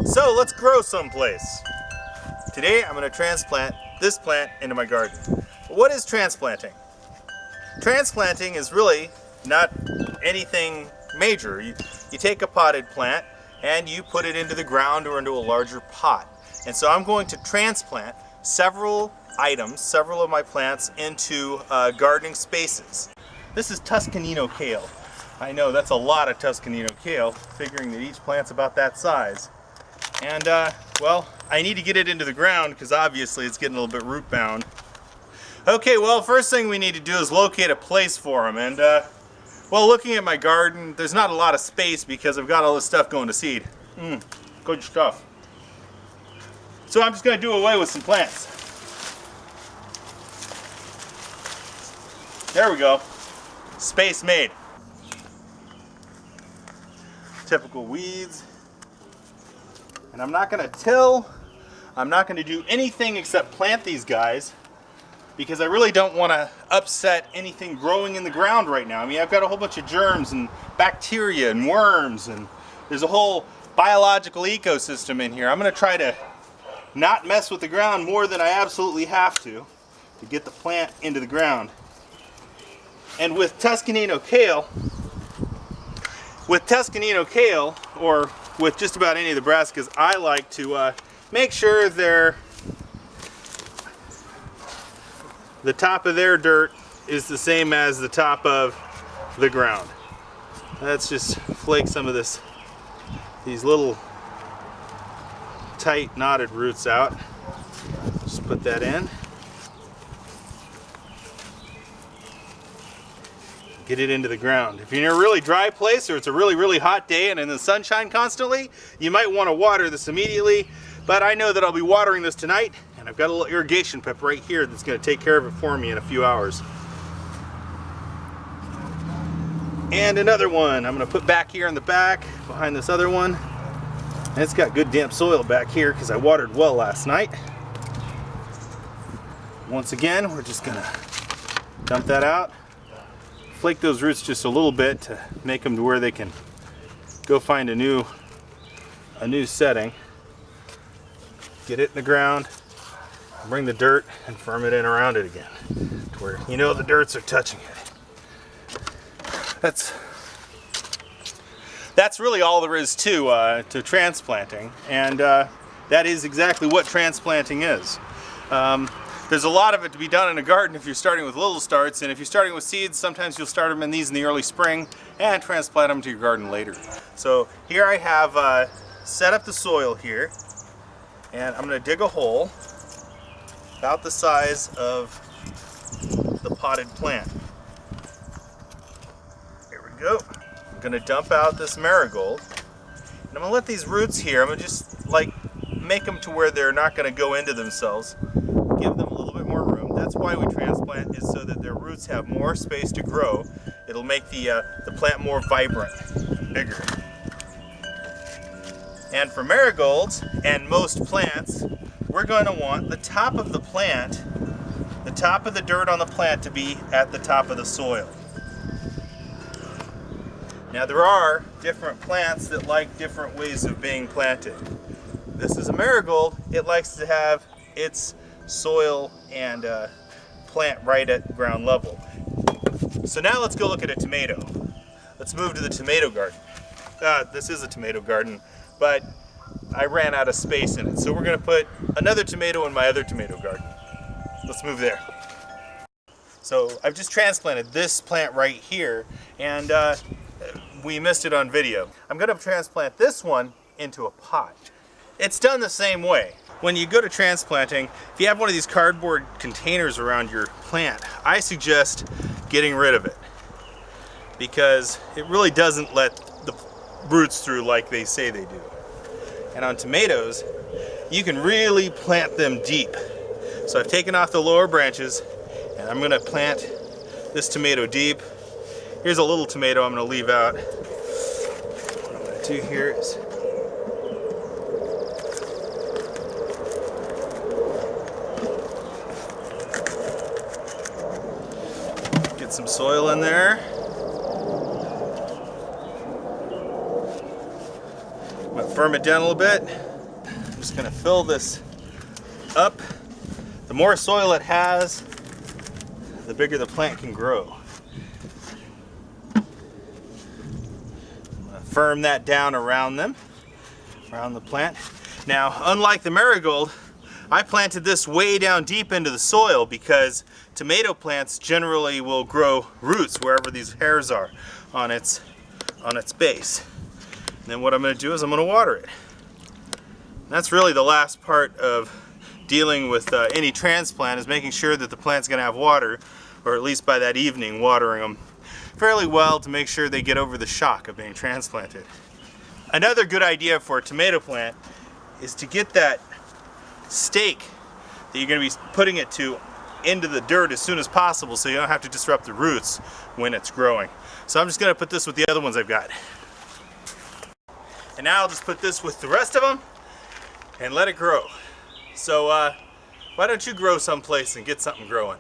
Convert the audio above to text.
So let's grow someplace. Today I'm going to transplant this plant into my garden. What is transplanting? Transplanting is really not anything major. You take a potted plant and you put it into the ground or into a larger pot. And so I'm going to transplant several items, several of my plants into gardening spaces. This is Tuscanino kale. I know that's a lot of Tuscanino kale, figuring that each plant's about that size. And well, I need to get it into the ground because obviously it's getting a little bit root bound. Okay, well, first thing we need to do is locate a place for them. And well, looking at my garden, there's not a lot of space because I've got all this stuff going to seed. Good stuff. So I'm just going to do away with some plants. There we go. Space made. Typical weeds. And I'm not going to till. I'm not going to do anything except plant these guys because I really don't want to upset anything growing in the ground right now. I mean, I've got a whole bunch of germs and bacteria and worms, and there's a whole biological ecosystem in here. I'm going to try to not mess with the ground more than I absolutely have to get the plant into the ground. And with Tuscanino kale, or with just about any of the brassicas, I like to make sure the top of their dirt is the same as the top of the ground. Let's just flake some of these little tight knotted roots out. Just put that in. Get it into the ground. If you're in a really dry place or it's a really, really hot day and in the sunshine constantly, you might want to water this immediately, but I know that I'll be watering this tonight, and I've got a little irrigation pip right here that's going to take care of it for me in a few hours. And another one I'm going to put back here in the back behind this other one. And it's got good damp soil back here because I watered well last night. Once again, we're just going to dump that out. Flake those roots just a little bit to make them to where they can go find a new setting. Get it in the ground, bring the dirt and firm it in around it again to where you know the dirts are touching it. That's really all there is to transplanting, and that is exactly what transplanting is. There's a lot of it to be done in a garden if you're starting with little starts, and if you're starting with seeds, sometimes you'll start them in these in the early spring and transplant them to your garden later. So here I have set up the soil here, and I'm going to dig a hole about the size of the potted plant. There we go. I'm going to dump out this marigold, and I'm going to let these roots here, I'm going to just like make them to where they're not going to go into themselves. Give them a little bit more room. That's why we transplant, is so that their roots have more space to grow. It'll make the plant more vibrant and bigger. And for marigolds and most plants, we're going to want the top of the plant, the top of the dirt on the plant, to be at the top of the soil. Now there are different plants that like different ways of being planted. This is a marigold. It likes to have its soil and plant right at ground level. So now let's go look at a tomato. Let's move to the tomato garden. This is a tomato garden, but I ran out of space in it. So we're going to put another tomato in my other tomato garden. Let's move there. So I've just transplanted this plant right here, and we missed it on video. I'm going to transplant this one into a pot. It's done the same way. When you go to transplanting, if you have one of these cardboard containers around your plant, I suggest getting rid of it because it really doesn't let the roots through like they say they do. And on tomatoes, you can really plant them deep. So I've taken off the lower branches, and I'm going to plant this tomato deep. Here's a little tomato I'm going to leave out. What I'm going to do here is get some soil in there. I'm going to firm it down a little bit. I'm just gonna fill this up. The more soil it has, the bigger the plant can grow. I'm gonna firm that down around them, around the plant. Now, unlike the marigold, I planted this way down deep into the soil because tomato plants generally will grow roots wherever these hairs are on its base. And then what I'm going to do is I'm going to water it. And that's really the last part of dealing with any transplant, is making sure that the plant's going to have water, or at least by that evening watering them fairly well to make sure they get over the shock of being transplanted. Another good idea for a tomato plant is to get that stake that you're going to be putting it to into the dirt as soon as possible, so you don't have to disrupt the roots when it's growing. So I'm just going to put this with the other ones I've got. And now I'll just put this with the rest of them and let it grow. So why don't you grow someplace and get something growing?